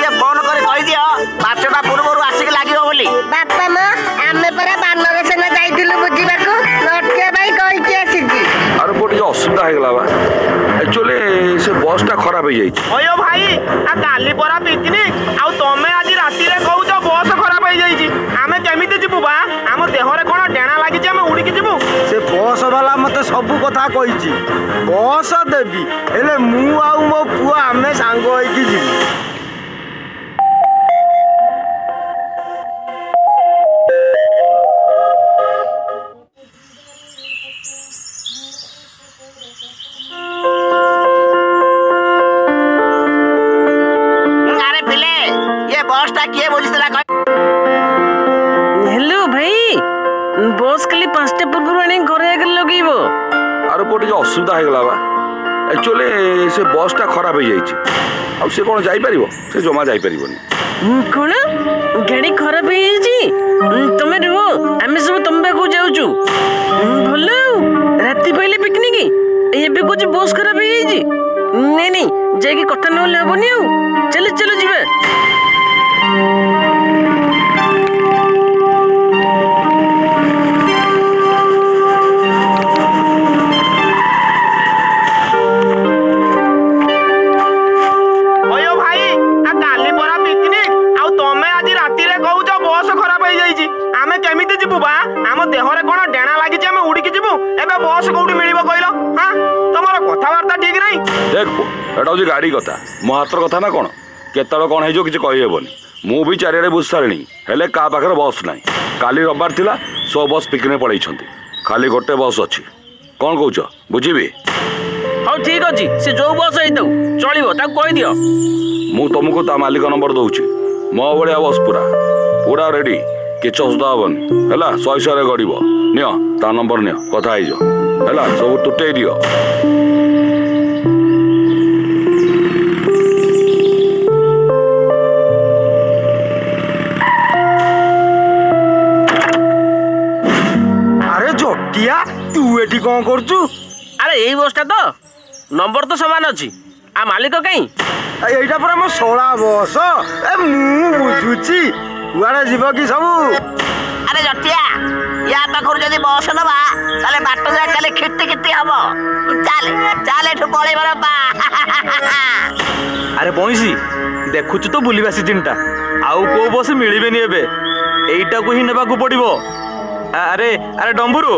टिके फोन कर कहि दियो 5टा पूर्व आसिक लागियो बोली। बापा मां आमे परा बानर सेना जाइथिलु बुझिबा को लटके भाई कहि के आसीजी। अरे कोटी असुविधा हे गला बा एक्चुअली से बस टा खराब हो जाई। ओयो भाई आ काली परा पिकनिक आ तमे आज राती रे कहू जो बस खराब हो जाई छी आमे केमिते जिबु बा हम देहरे कोन डेणा लागि जे हम उड़ी के जिबु। से बस वाला मते सब कथा कहि छी बस देबी हेले मु आ मो पुआ आमे सांग होई की जिबु। हेलो भाई बस खाली 5टा पूर्व आनी घरे आगे लगेबो। अरे कोटी असुविधा हे गला बा एक्चुअली से बस टा खराब हो जाई छी आ से कोन जाई परिबो से जमा जाई परिबोनी। कोन गाड़ी खराब हो जाई छी तमे रहो आमे सब तंबा को जाउचू भलो राती पहिले पिकनिक एबे कुछ बस खराब हो जाई छी नहीं नहीं जाई कथा न लेबोनी आ चलो चलो जीवा। हम देहरे कोन डेणा लागि जे हम उड़ी के जिबु एबे बस कोउडी मिलिबो कइलो। हां तमरो कथावार्ता ठीक नहीं। देख एटा होजी गाड़ी कथा मो हातर कथा ना कोन केतळ कोन हे जो किछ कहि हेबोनी मु भी चारिरे बुझ सारणी हेले का पाखर बस नाही। काली रविवार थिला सो बस पिकनिक पळै छथि खाली गोटे बस अछि कोन कहउछ बुझिबे। हां ठीक अछि से जो बस हेतौ चलिबो ता कहि दियो मु तुमको ता मालिक नंबर दउछि मो बढिया बस पूरा पूरा रेडी किछ असुविधा हबनी हैला 100 रे गड़िबो नियो ता नंबर नियो कथा आइजो हैला सब तुटे दियो। अरे जोटिया तू एठी कोन करचू। अरे एई बसटा तो नंबर तो समान अछि आ मालिक कहीं एइटा पर हम 16 बस ए मु बुझुची कुआरे जीव की सब। अरे जटिया या पाखर जदी बस नबा ताले बाट जा खाली खिट्टी खिट्टी हबो चल चल एठु पळै बरबा। अरे बंसी देखुच तो बुलिबा सीजन टा आउ को बस मिलिबेनी एबे एइटा को ही नेबा को पड़िबो। अरे अरे डंबुरु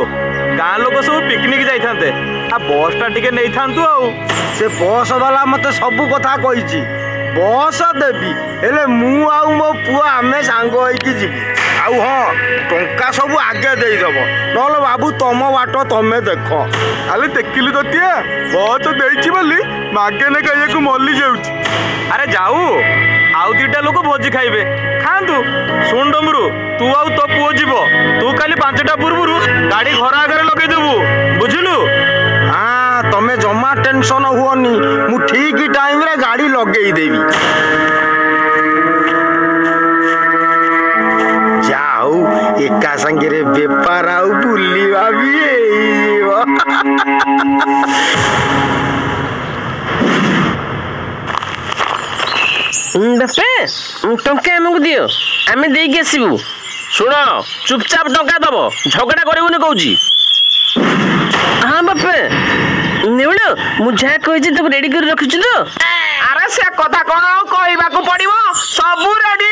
गाँ लोक सब पिकनिक जाई थांते आ बस टा टिके नै थांतु आउ से बस वाला मते सब कथा कहि छी बस देबी हेले मु आ मो पुआ आमे सांग होई की जिबु। आउ हां टंका सब आगे देई दबो नले बाबू तम बाट तमे देखो। अरे देखिलु दतिया बस देइछि बोली मागे ने कहिया को मल्ली जाउछि। अरे जाऊ आउ दुटा लोक भोजी खाइबे खांतु सुन डमरू तू आउ तो पुओ जीवो तू खाली 5टा पूर्वरु गाड़ी घर आगे लगे देबू बुझिलु। हाँ तमे जमा टेंशन हुओनी मु ठीक टाइम रे गाड़ी लगेई देबी। जाऊ एका संगे रे बेपार आउ बुली भाभी बापे टंका हमको दियो आमे देई के आसीबू। सुनो चुपचाप टंका दबो झगड़ा करबुनी कहूची। हाँ बापे नेवलो मु जा कहि तब रेडी कर रखिछु तो। अरे से कथा कोन कहबा को पड़िबो सब रेडी।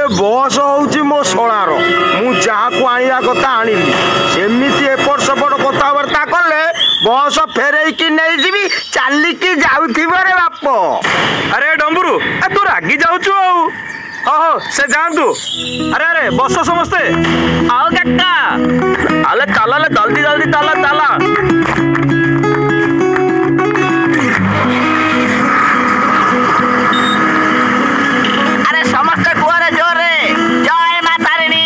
बस हूँ मो शलार मुझे आनिया कथा आनिली सेमती एपट सेपट कथबार्ता कले बस फेरे कि नहीं जी चलिकी जाऊ रे बाप। अरे डंबुरु तू रागी जाऊचु हो से जानतु। अरे अरे बस समस्ते आओ काका ताला ताला अरे समस्त कुआरे जोरे जय माता रानी।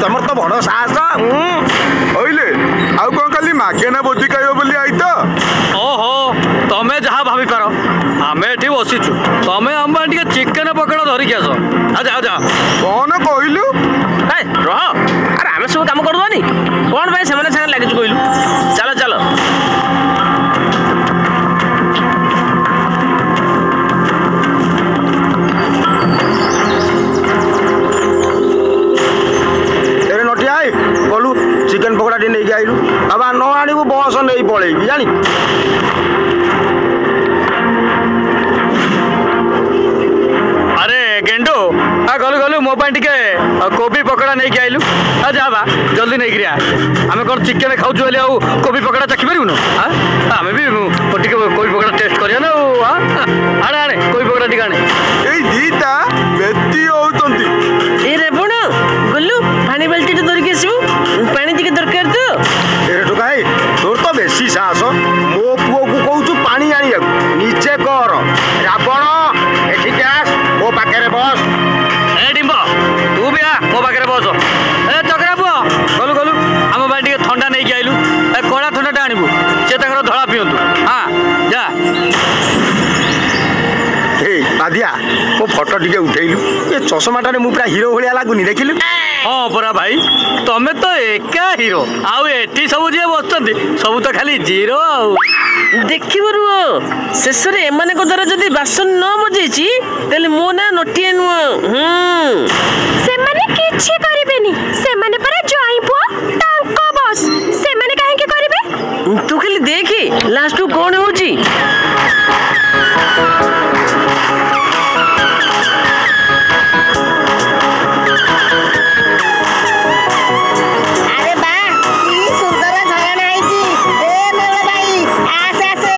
तमर तो बड़ साहस ओइले आउ कौन खाली मागेना बोधी खाइब बोली आई तो ओहो तमे जहाँ भाभी पार आमे एठी बसिछु तमे हम टिके चिकन पकड़ा धरिक आस आजा आजा कौन कहलु ए रह अरे आमे सब काम करदोनी कोन भाई सेमने संग लागिछु कहलु चलो चलो चिकेन पकड़ा टी नहीं आइलु अब न आनबू बस नहीं पलैबी जानी अरे गेंडू आ गलु गलु मो पाई टिके कोबी पकड़ा नहीं आइलु आ जा बा जल्दी नहीं गिरिया आमे कोन चिकेन खाउछु एले आ कोबी पकड़ा चखि परिबु न हां आमे भी टिके कोबी पकड़ा टेस्ट करिया ना आने आने कोबी पकड़ा टिके आने ए दीता बेती होतंती ए रे बण गल्लू पानी बाल्टी तो धरिक आसबू पानी टिके दरकार तो ए टोकाई तोर तो बेसी साहस मो पुओ को कहूछु पानी आनिया नीचे कर रावण एठी आस मो पाखरे बस ए डिम्ब तू भी आ मो पाखरे बस ए चकरा पुओ गलु गलु हम भाई टिके ठंडा नहीं के आइलु ए कोड़ा ठंडाटा आनिबु से ताकर धळा पियंतु हां जा ए आदिया मो फोटो टिके उठेइलु ए चश्माटारे मु पूरा हीरो भलिया लागुनी देखिलु हाँ परा भाई तमें तो एका हीरो आउ एठी सब जे बसचंती सब तो खाली जीरो आउ देखिब रुह शेष रे एमाने को द्वारा जदी बासन न बजेची तेले मो ना नटिए नुह से माने किछि करिबेनी से माने परा जई पुआ तांको बस से माने काहे के करिबे तू खाली देखी लास्ट को कौन होची अरे बा की सुंदर झरना आईची ए मेरे भाई आसे आसे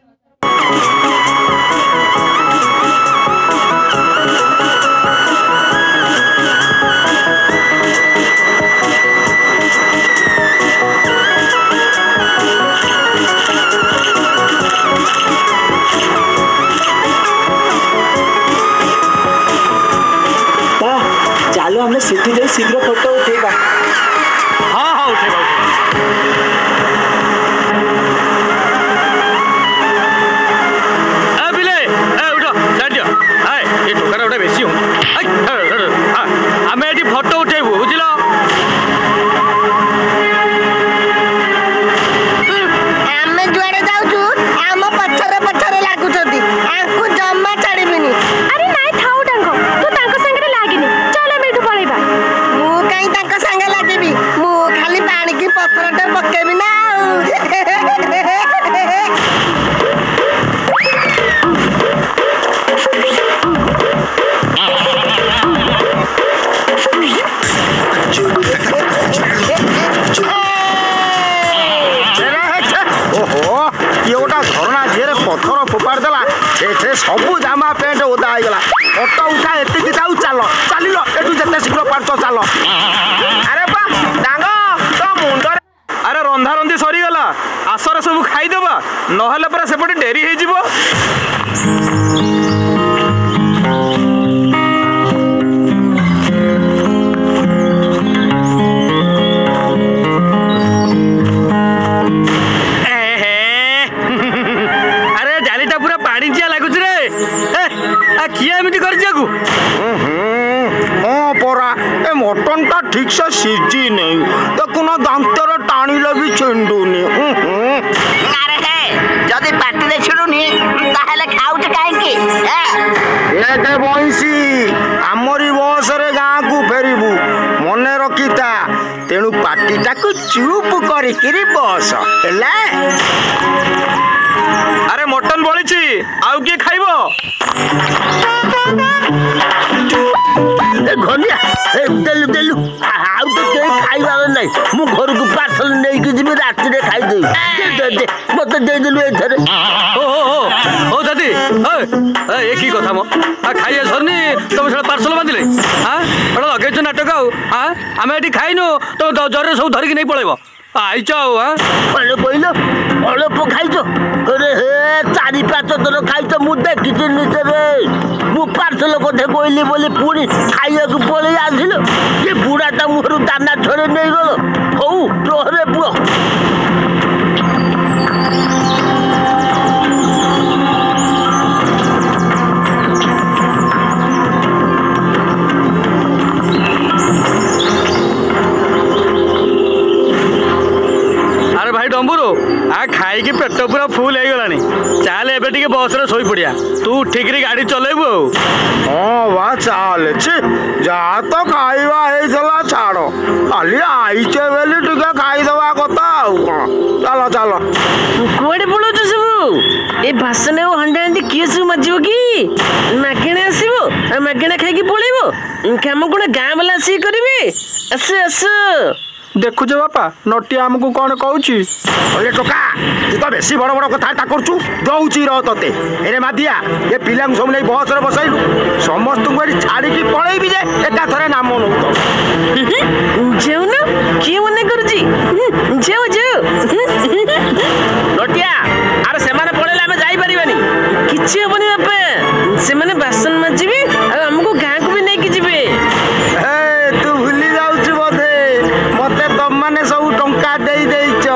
ଶୀଘ୍ର ଫଟୋ ଉଠେଇବା। ହଁ ହଁ ଉଠେଇବା ବିଲେ ଉଠ ଛାଡ଼ିଦିଅ ଏ ଟୋକାଟା ଗୋଟେ ବେଶୀ ହଉ ଆମେ ଏଠି ଫଟୋ ଉଠେଇବୁ ବୁଝିଲ। ଆମେ ଯୁଆଡେ ଯାଉଛୁ ଆମ ପଛରେ ପଛରେ ଲାଗୁଛନ୍ତି, ଆଙ୍କୁ ଜମା ଛାଡ଼ିବିନି। ଆରେ ନାଇଁ ଥାଉ ଡାଙ୍ଗ, ତୁ ତାଙ୍କ ସାଙ୍ଗରେ ଲାଗିନି, ଚାଲ ଆମେ ଏଠୁ ପଳେଇବା। ମୁଁ କାହିଁ ତାଙ୍କ ସାଙ୍ଗେ ଲାଗିବି, ମୁଁ ଖାଲି ପାଣିକି ପଥରଟେ ପକେଇବି ନା ଆଉ। ଓହୋ କିଏ ଗୋଟା ଝରଣା ଝିଅରେ ପଥର ଫୋପାଡ଼ି ଦେଲା, ଏଥିରେ ସବୁ ଜାମା ପ୍ୟାଣ୍ଟ ଓଦା ହେଇଗଲା। ଫଟୋ ଉଠା ଏତିକି ଯାଉ, ଚାଲ ଚାଲିଲ ଏଠୁ ଯେତେ ଶୀଘ୍ର ପାରୁଛ ଚାଲ। ଆରେ ବା ଡାଙ୍ଗ ତୋ ମୁଣ୍ଡରେ ଆରେ ରନ୍ଧାରନ୍ଧି ସରିଗଲା, ଆସରେ ସବୁ ଖାଇଦେବା, ନହେଲେ ପରା ସେପଟେ ଡେରି ହେଇଯିବ। ଆରେ ଡାଲିଟା ପୁରା ପାଣିଚିଆ ଲାଗୁଛି ରେ, କିଏ ଏମିତି କରିଛି ଆକୁ? ହଁ ପରା, ଏ ମଟନଟା ଠିକ ସେ ସିଝିନି, ଦେଖୁନ ଦାନ୍ତରେ ଟାଣିଲେ ବି ଛିଣ୍ଡୁନି। ଆରେ ହେ, ଯଦି ପାଟିରେ ଛିଡୁନି ତାହେଲେ ଖାଉଛୁ କାହିଁକି? ଏକେ ବଇଁଶୀ, ଆମରି ବସରେ ଗାଁକୁ ଫେରିବୁ, ମନେ ରଖିଥା। ତେଣୁ ପାଟିଟାକୁ ଚୁପ୍ କରିକିରି ବସ, ହେଲା? ଆରେ ମଟନ ବଳିଛି, ଆଉ କିଏ ଖାଇବ? ଘନିଆ ଦେଲୁ ଦେଲୁ, ଆଉ ତ କେହି ଖାଇବାର ନାହିଁ। ମୁଁ ଘରକୁ ପାର୍ସଲ ନେଇକି ଯିବି, ରାତିରେ ଖାଇଦେବି। ମତେ ଦେଇଦେଲୁ ଏଇଥରେ। ଓ ଦାଦି, ଏ କି କଥା ମ, ଖାଇବା ସରିନି ତମେ ସେଟା ପାର୍ସଲ ବାନ୍ଧିଲେ? ଗୋଟେ ଲଗେଇଛ ନାଟକ ଆଉ। ଆମେ ଏଠି ଖାଇନୁ, ତମେ ଜରିରେ ସବୁ ଧରିକି ନେଇ ପଳେଇବ। ଆଇଛ ଆଉ କଣ କହିଲ? ଅଳ୍ପ ଖାଇଛ? ରେ ହେ, 4-5 ଥର ଖାଇଛ, ମୁଁ ଦେଖିଛି ନିଜରେ। ମୁଁ ପାର୍ସଲ କଥା କହିଲି ବୋଲି ପୁଣି ଖାଇବାକୁ ପଳେଇ ଆସିଲ। ଏ ବୁଢ଼ାଟା ମୁହଁରୁ ଦାନା ଛଡେଇ ନେଇଗଲ। ହଉ ରହରେ ପୁଅ। ଆରେ ଭାଇ ଡମ୍ବୁରୁ, ଖାଇକି ପେଟ ପୁରା ଫୁଲ ହେଇଗଲାଣି, ଚାଲେ ଏବେ ଟିକେ ବସରେ ଶୋଇ ପଡିଆ। ତୁ ଉଠିକିରି ଗାଡି ଚଲେଇବୁ ଆଉ। ହଁ ବା ଚାଲେ, ଯାହା ତ ଖାଇବା ହେଇଥିଲା ଛାଡ଼, ଖାଲି ଆଇଛେ ବୋଲି ଟିକେ ଖାଇଦବା କଥା ଆଉ କଣ। ଚାଲ ଚାଲ। କୁଆଡେ ପଳଉଛୁ ସବୁ? ଏ ବାସନ ଆଉ ହଣ୍ଡା ହାଣ୍ଡି କିଏ ସବୁ ମାଜିବ କି? ମାଗଣା ଆସିବ ଆଉ ମାଗଣା ଖାଇକି ପଳେଇବ। କାମ କଣ ଗାଁ ବାଲା ଆସିକି କରିବେ? ଆସ ଆସ। ଦେଖୁଛ ବାପା, ନଟିଆ ଆମକୁ କଣ କହୁଛି? ଅରେ ଟୋକା, ତୁ ତ ବେଶୀ ବଡ଼ ବଡ଼ କଥାବାର୍ତ୍ତା କରୁଛୁ, ଦଉଛି ରହ ତତେ। ଏରେ ମାଦିଆ, ଏ ପିଲାଙ୍କୁ ସବୁ ନେଇ ବସରେ ବସାଇଲୁ, ସମସ୍ତଙ୍କୁ ଏଠି ଛାଡ଼ିକି ପଳେଇବି ଯେ ଏକାଥରେ ନାମ ନଉତ। ଯାଉନ, କିଏ ମନେ କରୁଛି? ଯାଉ ଯାଉ। ନଟିଆ, ଆରେ ସେମାନେ ପଳେଇଲେ ଆମେ ଯାଇପାରିବାନି। କିଛି ହବନି ବାପା, ସେମାନେ ବାସନ ମାଜିବେ ଆଉ ଆମକୁ ଗାଁକୁ ବି ନେଇକି ଯିବେ। ତୁ ଭୁଲି ଯାଉଛୁ ବୋଧେ, ମତେ ତମମାନେ ସବୁ ଟଙ୍କା ଦେଇ ଦେଇଛ।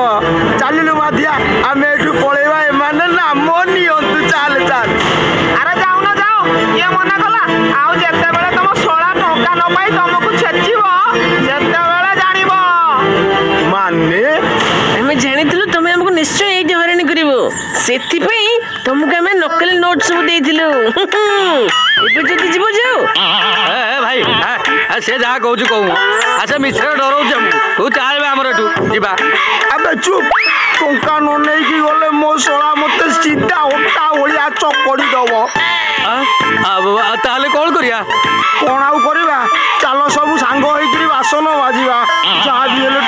ଚାଲିଲୁ ମାଧିଆ, ଆମେ ଏଠୁ ପଳେଇବା, ଏମାନେ ନାମ ନିଅନ୍ତୁ। ଚାଲ ଚାଲ। ଆରେ ଯାଉନ ଯାଅ, କିଏ ମନା କଲା? ଆଉ ଯେତେବେଳେ ତମ ଶଳା ଟଙ୍କା ନ ପାଇ ତମକୁ ଛେଚିବ, ସେତେବେଳେ ଜାଣିବ। ମାନେ ଆମେ ଜାଣିଥିଲୁ ତମେ ଆମକୁ ନିଶ୍ଚୟ ଏଇଠି ହଇରାଣ କରିବ, ସେଥିପାଇଁ ତମକୁ ଆମେ ନକଲି ନୋଟ ସବୁ ଦେଇଥିଲୁ। ଏବେ ଯଦି ଯିବ ଯାଅ। ଭାଇ ସେ ଯାହା କହୁଛି କହୁ, ଆଚ୍ଛା ମିଛରେ ଡରଉଛି ଆମକୁ। ତୁ ଚାଲ ଆମର ଏଠୁ ଯିବା। ଆବେ ଚୁପ୍, ଟଙ୍କା ନ ନେଇକି ଗଲେ ମୋ ଶଳା ମତେ ସିଧା ଅଟା ଭଳିଆ ଚକଡ଼ି ଦବ। ତାହେଲେ କଣ କରିବା? କଣ ଆଉ କରିବା, ଚାଲ ସବୁ ସାଙ୍ଗ ହେଇକିରି ବାସନ ମାଜିବା। ଯାହା ବି ହେଲେ